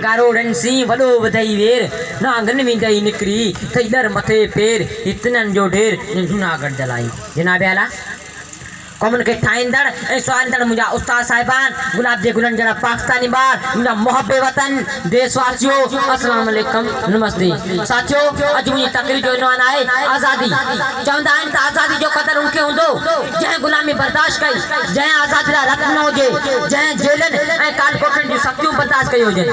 गारोड़न C वडो वधई वेर नांगन में दई निकरी थई दर मथे पेर इतनन जो ढेर जूनागढ़ जलाई जनाब आला कॉमन के ठाइंदड़ ए स्वांदड़ मुझा उस्ताद साहिबान गुलाब जे गुलन जरा पाकिस्तानी बार मुझा मोहब्बे वतन देशवासियों अस्सलाम वालेकुम नमस्ते साथियों अज मुझी तकरीर जो इनवान आए आजादी चवंदा आहिनि त आजादी जो कदर उनके हुंदो जंहिं गुलामी बर्दाश्त कई जंहिं आजादी ला रत न हुजे जंहिं जेलन ऐं कालकोटन जी सख्तियूं बर्दाश्त कई हुजे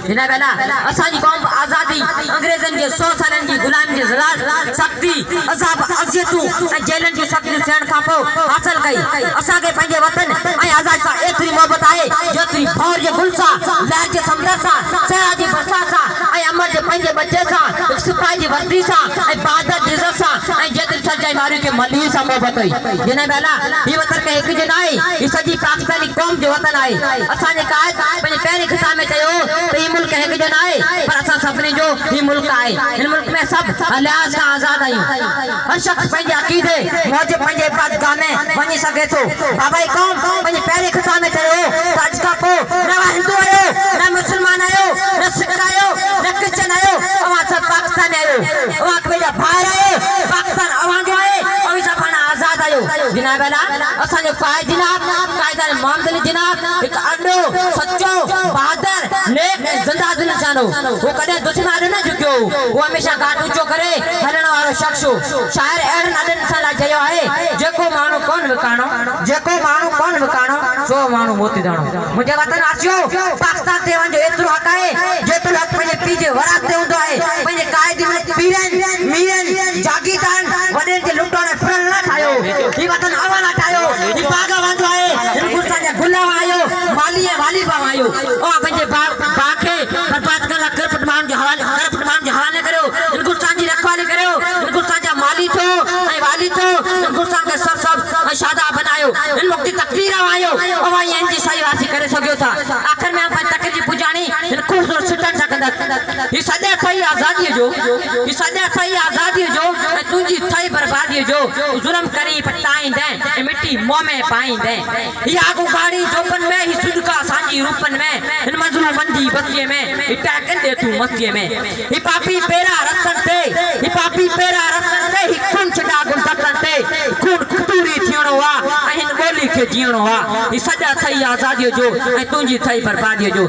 जनाब आला असांजी कौम आजादी अंग्रेजन जे 100 सालन जी गुलामी जी ज़लाल सख्ती अज़ाब अज़ियतूं ऐं जेलन जी सख्तियूं सहण खां पोइ हासिल कई असांखे पंहिंजे वतन ऐं आज़ादी सां एतिरी मोहबत आहे जेतिरी भौर जे गुल सां लहर जे समुंदर सां सहरा जी बरसात सां ऐं अमर जे पंहिंजे बचे सां सिपाही जी वर्दी सां ऐं बहादुर जी इज़त सां ऐं जेतिरी सजाई मारियूं खे मली सां मोहबत हुई जनाब आला ही वतन के हिकु जे न आहे ही सॼी पाकिस्तानी क़ौम जो वतन आहे असांजे क़ाइद पंहिंजे पहिरीं ख़िताब में चयो त ही मुल्क हिकु जो न आहे पर असां सभिनी जो ही मुल्क आहे हिन मुल्क में सभु लिहाज़ खां आज़ाद आहियूं हर शख़्स पंहिंजे अक़ीदे मौज पंहिंजे इबादतगाह में वञी सघे थो बाबाई क़ौम पंहिंजे पहिरें ख़िताब में चयो त अॼु खां पोइ न हिंदू आहियो न मुस्लमान आहियो न सिख आहियो न क्रिश्चन आहियो अवां सभु पाकिस्तानी आहियो अवां पंहिंजा भाउर आहियो पाकिस्तान अवां जो आहे ऐं सभु पाण आज़ाद आहियो जनाब आला असांजो क़ाइद जनाब क़ाइदान मोहम्मद अली जनाब हिकु अॾो सचो बहादुर नेक ऐं ज़िंदा दिल इंसान हो वो कॾहिं दुश्मन न झुकियो वो हमेशह घाट ऊंचो करे हलण वारो शख़्स हो शाइर अहिड़नि अॾनि सां लाइ चयो आहे जेको माण्हू कोन विकाणो जेको माण्हू कोन विकाणो सो माण्हू मोती दाणो मुंहिंजे वतन अचियो पाकिस्तान ते वञो एतिरो हक़ आहे जेतिरो हक़ पंहिंजे पीउ जे वरात ते हूंदो आहे पंहिंजे क़ाइद में पीरनि मीरनि जागीरदारनि वॾनि जे लुटण फिरण न ठाहियो ही वतन अवल न ठाहियो ही बाग़ वांदो आहे हिंदुस्तान जा गुल आयो माली ऐं वाली बाव आयो और पंहिंजे बाग खे बर्बाद करण लाइ करपट माण्हुनि जे हवाले करियो हिंदुस्तान जी रखवाली करियो हिंदुस्तान जा माली थो ऐं वाली थो हिंदुस्तान खे सभु शादा बनायो इन वक्त तकदीर आयो और ये जी सही वासी करे सकियो था आखिर में अपन तकदीर जी पुजानी इन खूबसूरत सिटन सकंदा ये सदा थई आजादी जो ये सदा थई आजादी जो तुंजी थई बर्बादी जो जुल्म करी पटाई दे मिट्टी मुंह में पाई दे ये आगू गाड़ी जोपन में ही सुदका सांजी रूपन में इन मजलूम मंदी बतिये में इटा कंदे तू मतिये में ही पापी पेरा रतन ते ही पापी पेरा रतन ते ही खून छडा गुल ततन ते खून कुतूरी थियणो वा ऐं ॿोली खे जीअणो आहे ही सॼा थई आज़ादीअ जो ऐं तुंहिंजी थई बर्बादीअ जो